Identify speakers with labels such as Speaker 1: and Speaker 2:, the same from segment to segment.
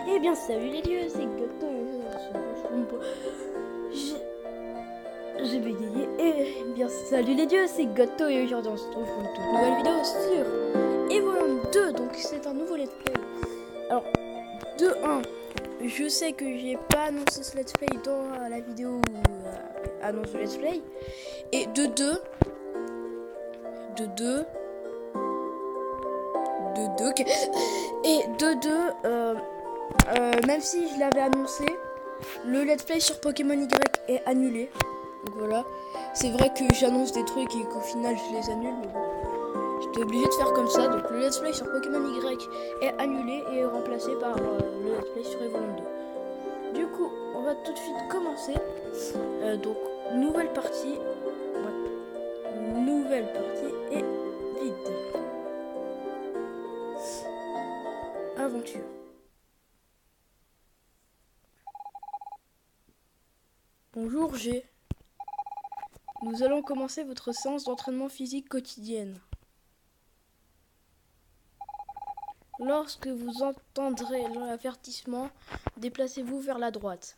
Speaker 1: Eh bien salut les dieux, c'est Goto. J'ai bégayé. Eh bien salut les dieux, c'est Goto et aujourd'hui on se retrouve pour une toute nouvelle vidéo sur Evoland 2. Donc c'est un nouveau let's play. Alors de 1, je sais que j'ai pas annoncé ce let's play dans la vidéo annonce le let's play. Et de 2, et de 2, même si je l'avais annoncé, le let's play sur Pokémon Y est annulé. Donc voilà, c'est vrai que j'annonce des trucs et qu'au final je les annule, mais bon, j'étais obligé de faire comme ça. Donc le let's play sur Pokémon Y est annulé et est remplacé par le let's play sur Evoland 2. Du coup, on va tout de suite commencer. Donc nouvelle partie, et vide. Aventure. Bonjour G. Nous allons commencer votre séance d'entraînement physique quotidienne. Lorsque vous entendrez l'avertissement, déplacez-vous vers la droite.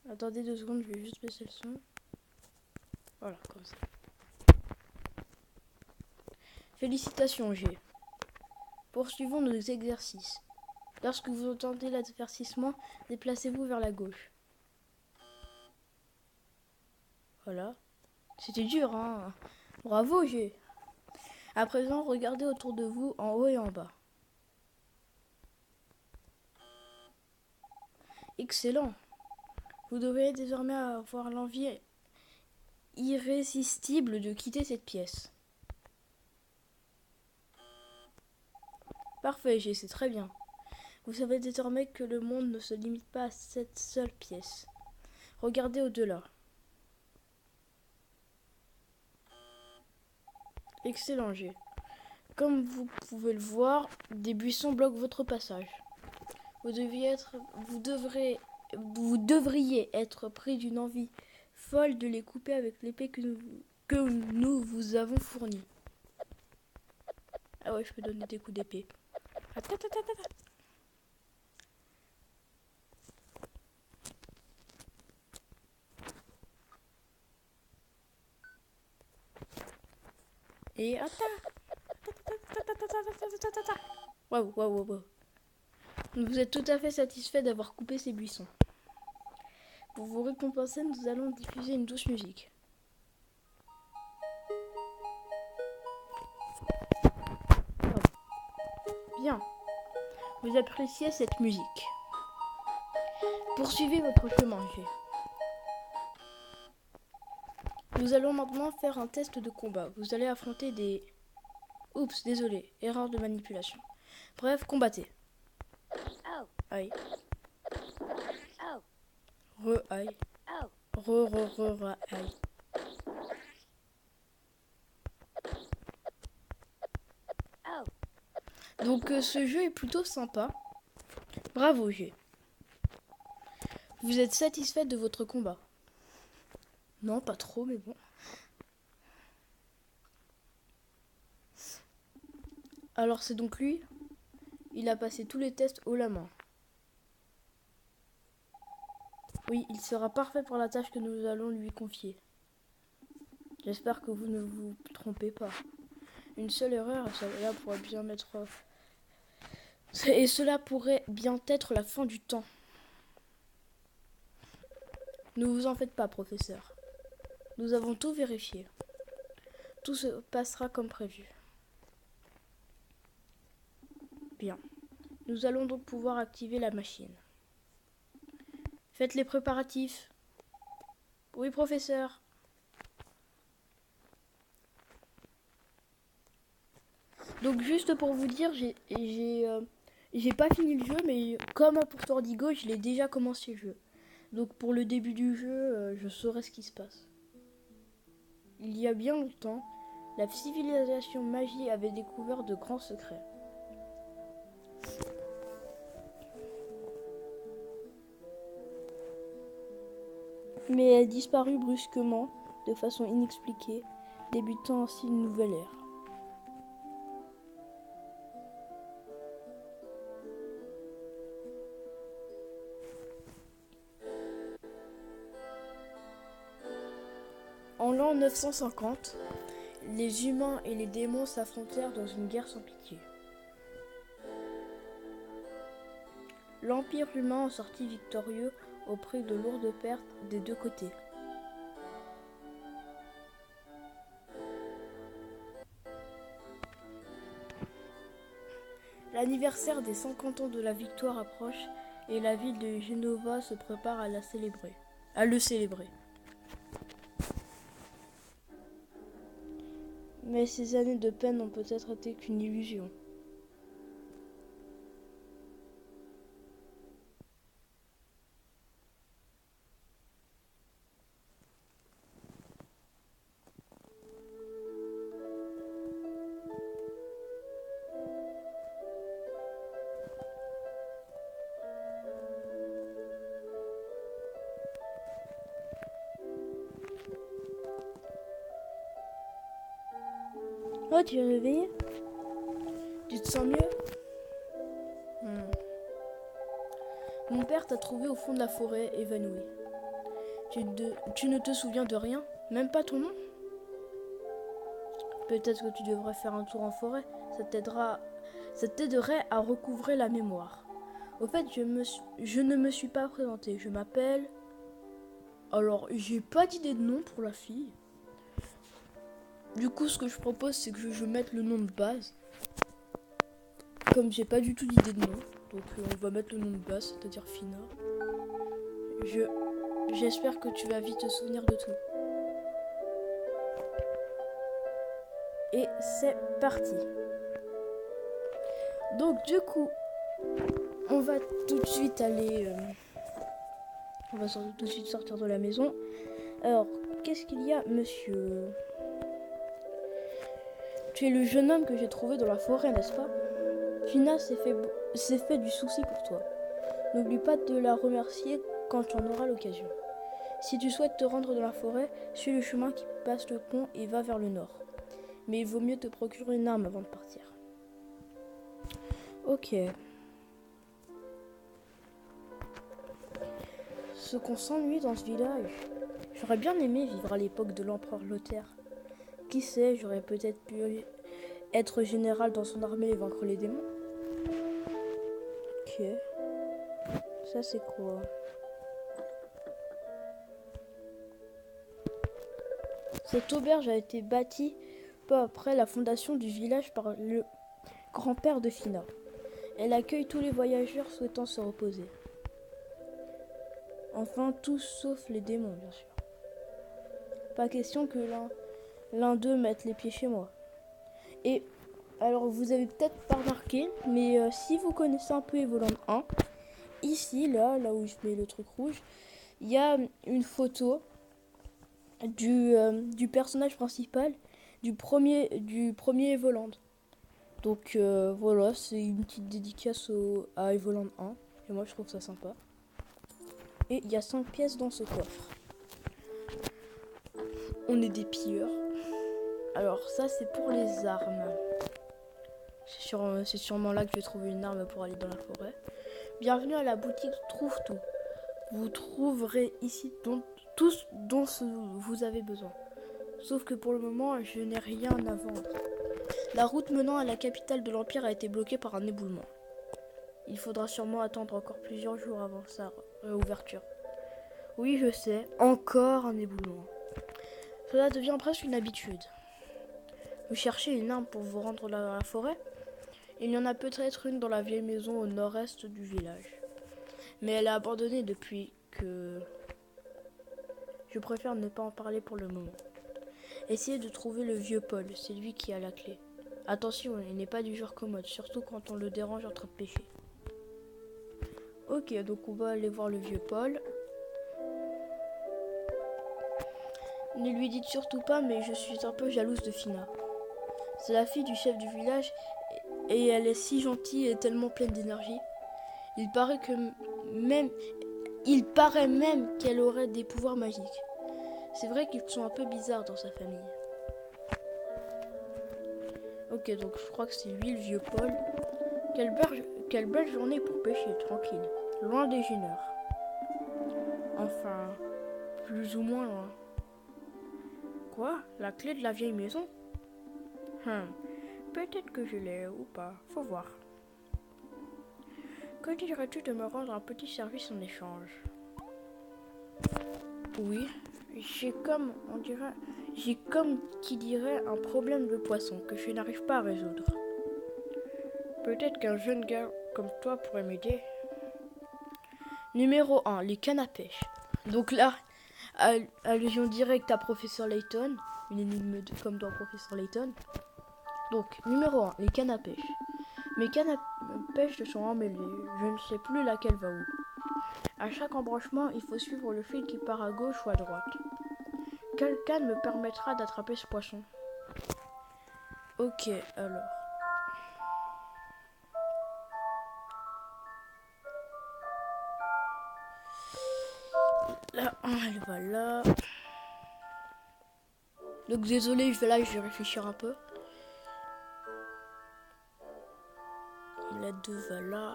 Speaker 1: Attendez 2 secondes, je vais juste baisser le son. Voilà, comme ça. Félicitations G. Poursuivons nos exercices. Lorsque vous entendez l'avertissement, déplacez-vous vers la gauche. Voilà. C'était dur, hein. Bravo G. À présent, regardez autour de vous, en haut et en bas. Excellent. Vous devez désormais avoir l'envie irrésistible de quitter cette pièce. Parfait, G, c'est très bien. Vous savez désormais que le monde ne se limite pas à cette seule pièce. Regardez au-delà. Excellent, G. Comme vous pouvez le voir, des buissons bloquent votre passage. Vous devriez être pris d'une envie folle de les couper avec l'épée que nous vous avons fournie. Ah ouais, je peux donner des coups d'épée. Attends. Et attends. Waouh. Vous êtes tout à fait satisfait d'avoir coupé ces buissons. Pour vous récompenser, nous allons diffuser une douce musique. Bien. Vous appréciez cette musique. Poursuivez votre chemin, G. Nous allons maintenant faire un test de combat. Vous allez affronter des... Oups, désolé, erreur de manipulation. Bref, combattez. Aïe. Aïe. Aïe. Donc ce jeu est plutôt sympa. Bravo G. Vous êtes satisfait de votre combat? Non, pas trop, mais bon. Alors c'est donc lui. Il a passé tous les tests haut la main. Oui, il sera parfait pour la tâche que nous allons lui confier. J'espère que vous ne vous trompez pas. Une seule erreur, cela pourrait bien être... Et cela pourrait bien être la fin du temps. Ne vous en faites pas, professeur. Nous avons tout vérifié. Tout se passera comme prévu. Bien. Nous allons donc pouvoir activer la machine. Faites les préparatifs. Oui, professeur. Donc juste pour vous dire, j'ai pas fini le jeu, mais comme pour Tordigo, je l'ai déjà commencé le jeu. Donc pour le début du jeu, je saurai ce qui se passe. Il y a bien longtemps, la civilisation Magie avait découvert de grands secrets. Mais elle disparut brusquement, de façon inexpliquée, débutant ainsi une nouvelle ère. l'an 950, les humains et les démons s'affrontèrent dans une guerre sans pitié. L'Empire humain en sortit victorieux au prix de lourdes pertes des deux côtés. L'anniversaire des 50 ans de la victoire approche et la ville de Genova se prépare à le célébrer. Mais ces années de peine n'ont peut-être été qu'une illusion. Oh, tu es réveillé? Tu te sens mieux? Mon père t'a trouvé au fond de la forêt, évanoui. Tu ne te souviens de rien? Même pas ton nom? Peut-être que tu devrais faire un tour en forêt. Ça t'aiderait à recouvrer la mémoire. Au fait, je ne me suis pas présenté. Je m'appelle... Alors, j'ai pas d'idée de nom pour la fille. Du coup, ce que je propose, c'est que je mette le nom de base. Comme j'ai pas du tout d'idée de nom. Donc, on va mettre le nom de base, c'est-à-dire Fina. J'espère que tu vas vite te souvenir de tout. Et c'est parti. Donc, du coup, on va tout de suite aller... on va tout de suite sortir de la maison. Alors, qu'est-ce qu'il y a, monsieur? Tu es le jeune homme que j'ai trouvé dans la forêt, n'est-ce pas? Fina s'est fait du souci pour toi. N'oublie pas de la remercier quand tu en auras l'occasion. Si tu souhaites te rendre dans la forêt, suis le chemin qui passe le pont et va vers le nord. Mais il vaut mieux te procurer une arme avant de partir. Ok. Ce qu'on s'ennuie dans ce village. J'aurais bien aimé vivre à l'époque de l'empereur Lothaire. Qui sait, j'aurais peut-être pu être général dans son armée et vaincre les démons. Ok. Ça c'est quoi? Cette auberge a été bâtie peu après la fondation du village par le grand-père de Fina. Elle accueille tous les voyageurs souhaitant se reposer. Enfin, tous sauf les démons, bien sûr. Pas question que l'un d'eux mette les pieds chez moi. Et alors, vous avez peut-être pas remarqué, mais si vous connaissez un peu Evoland 1, ici, là où je mets le truc rouge, il y a une photo du personnage principal du premier Evoland. Donc voilà, c'est une petite dédicace à Evoland 1. Et moi je trouve ça sympa. Et il y a 5 pièces dans ce coffre. On est des pilleurs. Alors ça c'est pour les armes. C'est sûrement là que je vais trouver une arme pour aller dans la forêt. Bienvenue à la boutique Trouve Tout. Vous trouverez ici tout ce dont vous avez besoin. Sauf que pour le moment, je n'ai rien à vendre. La route menant à la capitale de l'Empire a été bloquée par un éboulement. Il faudra sûrement attendre encore plusieurs jours avant sa réouverture. Oui, je sais, encore un éboulement. Cela devient presque une habitude. Vous cherchez une arme pour vous rendre dans la forêt? Il y en a peut-être une dans la vieille maison au nord-est du village. Mais elle est abandonnée depuis que... Je préfère ne pas en parler pour le moment. Essayez de trouver le vieux Paul, c'est lui qui a la clé. Attention, il n'est pas du genre commode, surtout quand on le dérange en train de pêcher. Ok, donc on va aller voir le vieux Paul. Ne lui dites surtout pas, mais je suis un peu jalouse de Fina. C'est la fille du chef du village et elle est si gentille et tellement pleine d'énergie. Il paraît même qu'elle aurait des pouvoirs magiques. C'est vrai qu'ils sont un peu bizarres dans sa famille. Ok, donc je crois que c'est lui le vieux Paul. Quelle belle journée pour pêcher, tranquille. Loin des gêneurs. Enfin, plus ou moins loin. Quoi? La clé de la vieille maison? Peut-être que je l'ai ou pas. Faut voir. Que dirais-tu de me rendre un petit service en échange? Oui, j'ai comme qui dirait un problème de poisson que je n'arrive pas à résoudre. Peut-être qu'un jeune gars comme toi pourrait m'aider. Numéro 1, les cannes à pêche. Donc là, allusion directe à Professeur Layton. Une énigme comme dans Professeur Layton. Donc, numéro 1, les cannes à pêche. Mes cannes à pêche se sont emmêlées. Je ne sais plus laquelle va où. À chaque embranchement, il faut suivre le fil qui part à gauche ou à droite. Quelle canne me permettra d'attraper ce poisson? Ok, alors. Là, elle va là. Donc désolé, je vais réfléchir un peu. La 2 va là.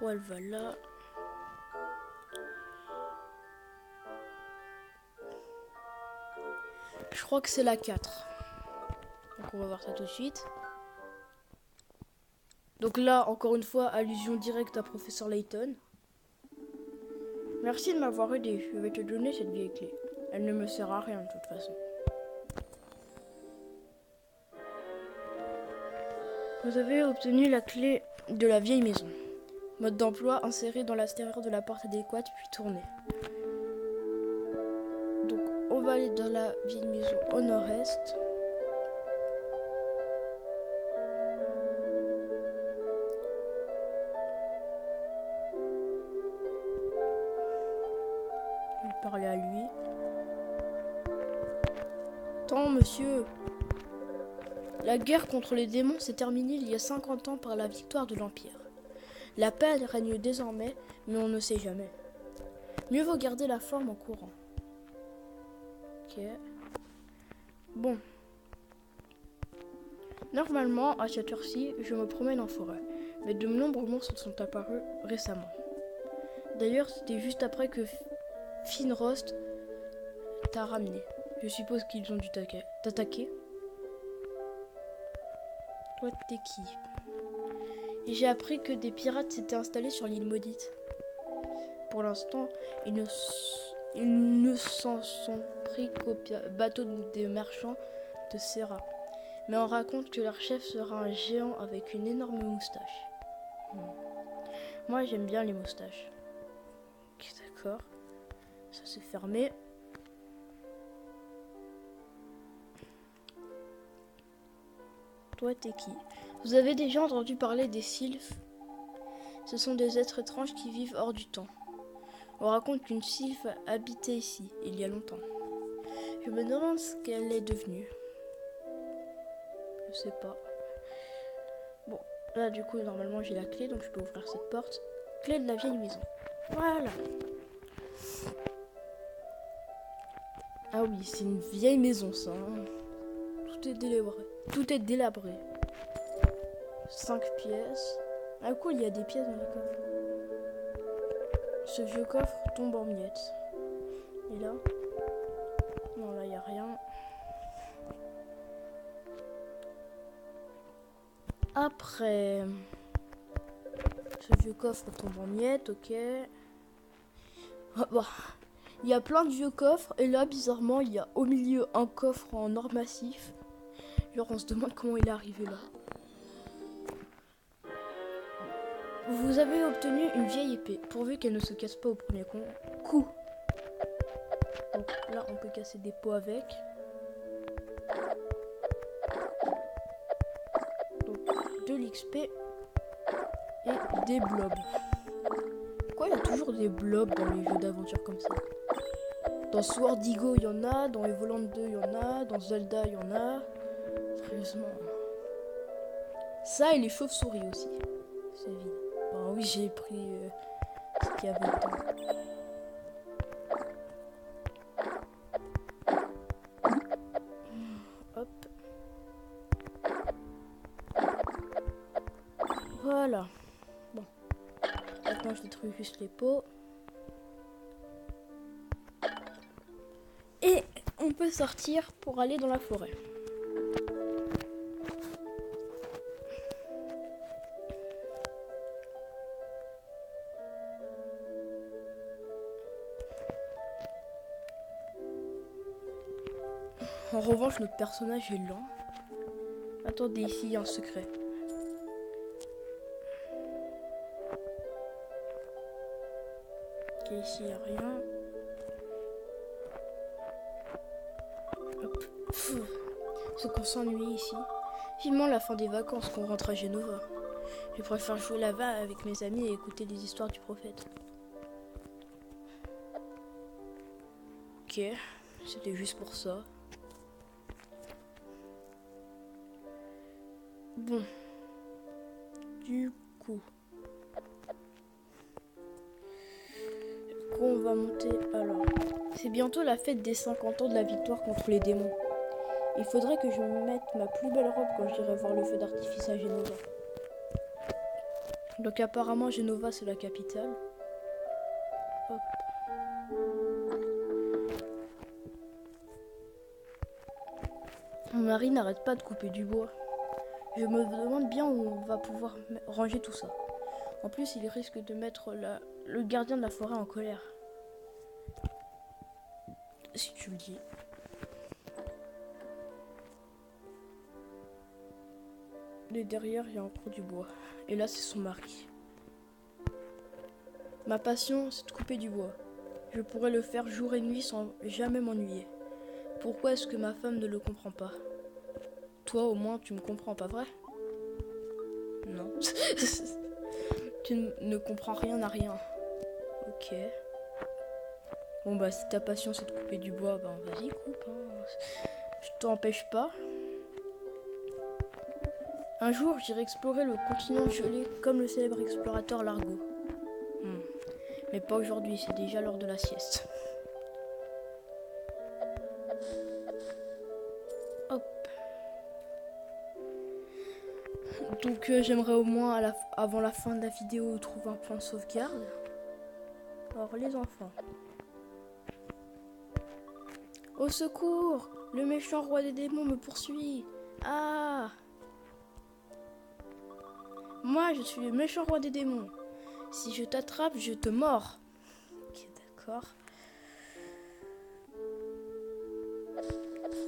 Speaker 1: Elle va là. Je crois que c'est la 4. Donc on va voir ça tout de suite. Donc là, encore une fois, allusion directe à Professeur Layton. Merci de m'avoir aidé. Je vais te donner cette vieille clé. Elle ne me sert à rien de toute façon. Vous avez obtenu la clé de la vieille maison. Mode d'emploi, inséré dans la serrure de la porte adéquate, puis tourner. Donc, on va aller dans la vieille maison au nord-est. Je vais parler à lui. Tant, monsieur. La guerre contre les démons s'est terminée il y a 50 ans par la victoire de l'Empire. La paix règne désormais, mais on ne sait jamais. Mieux vaut garder la forme en courant. Ok. Bon. Normalement, à cette heure-ci, je me promène en forêt, mais de nombreux monstres sont apparus récemment. D'ailleurs, c'était juste après que Finrost t'a ramené. Je suppose qu'ils ont dû t'attaquer. Toi, t'es qui? Et j'ai appris que des pirates s'étaient installés sur l'île maudite. Pour l'instant, ils ne s'en sont pris qu'au bateau des marchands de Serra. Mais on raconte que leur chef sera un géant avec une énorme moustache. Moi, j'aime bien les moustaches. Ok, d'accord. Ça s'est fermé. Toi, t'es qui? Vous avez déjà entendu parler des sylphes? Ce sont des êtres étranges qui vivent hors du temps. On raconte qu'une sylphe habitait ici, il y a longtemps. Je me demande ce qu'elle est devenue. Je sais pas. Bon, là du coup, normalement j'ai la clé, donc je peux ouvrir cette porte. Clé de la vieille maison. Voilà. Ah oui, c'est une vieille maison ça. Hein. Tout est délabré. Tout est délabré. 5 pièces. Ah cool, il y a des pièces dans le coffre. Ce vieux coffre tombe en miettes. Et là? Non, là, il n'y a rien. Après, ce vieux coffre tombe en miettes, ok. Ah, bah. Il y a plein de vieux coffres. Et là, bizarrement, il y a au milieu un coffre en or massif. Genre, on se demande comment il est arrivé là. Vous avez obtenu une vieille épée, pourvu qu'elle ne se casse pas au premier coup. Donc là, on peut casser des pots avec. Donc, de l'XP et des blobs. Pourquoi il y a toujours des blobs dans les jeux d'aventure comme ça? Dans Sword Digo, il y en a. Dans Evoland 2, il y en a. Dans Zelda, il y en a. Sérieusement. Ça et les chauves-souris aussi. C'est vide. Ah oui, j'ai pris ce qu'il y avait dedans. Hop. Voilà. Bon. Maintenant, je détruis juste les pots. peut sortir pour aller dans la forêt. En revanche, notre personnage est lent. Attendez, ici, il y a un secret. Ok, ici, il n'y a rien. Hop. Ce qu'on s'ennuie ici. Vivement la fin des vacances, qu'on rentre à Genova. Je préfère jouer là-bas avec mes amis et écouter des histoires du prophète. Ok, c'était juste pour ça. Bon, du coup, on va monter. Alors, c'est bientôt la fête des 50 ans de la victoire contre les démons. Il faudrait que je me mette ma plus belle robe quand j'irai voir le feu d'artifice à Genova. Donc apparemment Genova c'est la capitale. Hop. Mon mari n'arrête pas de couper du bois. Je me demande bien où on va pouvoir ranger tout ça. En plus, il risque de mettre le gardien de la forêt en colère. Si tu le dis. Et derrière, il y a encore du bois. Et là, c'est son mari. Ma passion, c'est de couper du bois. Je pourrais le faire jour et nuit sans jamais m'ennuyer. Pourquoi est-ce que ma femme ne le comprend pas? Toi, au moins, tu me comprends, pas vrai? Non. Tu ne comprends rien à rien. Ok. Bon, bah, si ta passion, c'est de couper du bois, bah, vas-y, coupe. Hein. Je t'empêche pas. Un jour, j'irai explorer le continent gelé comme le célèbre explorateur Largo. Mais pas aujourd'hui, c'est déjà l'heure de la sieste. Hop. Donc j'aimerais au moins avant la fin de la vidéo trouver un point de sauvegarde. Alors les enfants. Au secours! Le méchant roi des démons me poursuit. Ah! Moi je suis le méchant roi des démons. Si je t'attrape, je te mords. Ok, d'accord.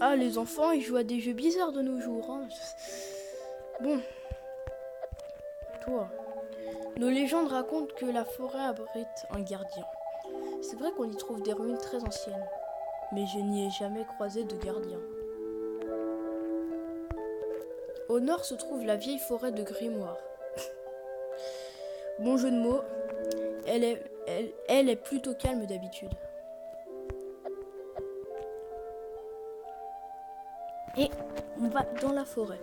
Speaker 1: Ah, les enfants, ils jouent à des jeux bizarres de nos jours. Hein. Bon. Toi. Nos légendes racontent que la forêt abrite un gardien. C'est vrai qu'on y trouve des ruines très anciennes. Mais je n'y ai jamais croisé de gardien. Au nord se trouve la vieille forêt de Grimoire. Bon jeu de mots. Elle est plutôt calme d'habitude. Et on va dans la forêt.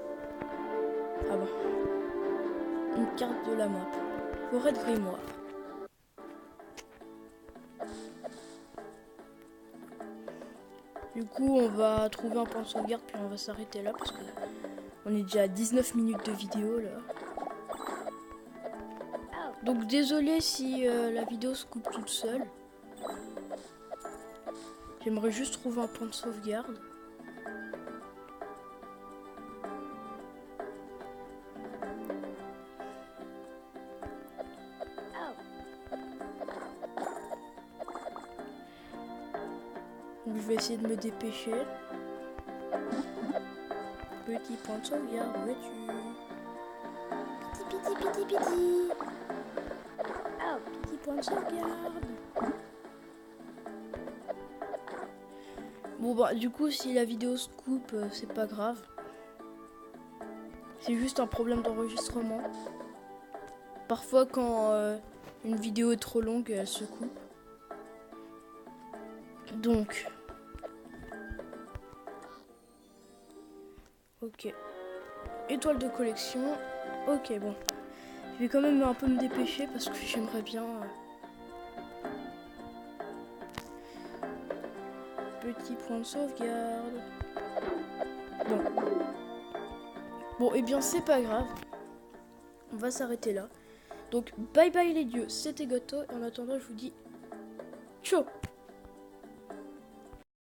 Speaker 1: Ah bon. Une carte de la map. Forêt de Grimoire. Du coup, on va trouver un point de sauvegarde puis on va s'arrêter là parce que on est déjà à 19 minutes de vidéo là. Donc désolé si la vidéo se coupe toute seule. J'aimerais juste trouver un point de sauvegarde. Donc, je vais essayer de me dépêcher. Petit point de sauvegarde, où es-tu? Piti. Ah, petit point de sauvegarde. Bon bah du coup si la vidéo se coupe, c'est pas grave. C'est juste un problème d'enregistrement. Parfois quand une vidéo est trop longue, elle se coupe. Donc... Ok. Étoile de collection. Ok, bon. Je vais quand même un peu me dépêcher parce que j'aimerais bien... Petit point de sauvegarde. Bon, et bien c'est pas grave. On va s'arrêter là. Donc, bye bye les dieux. C'était Goto. Et en attendant, je vous dis... Ciao.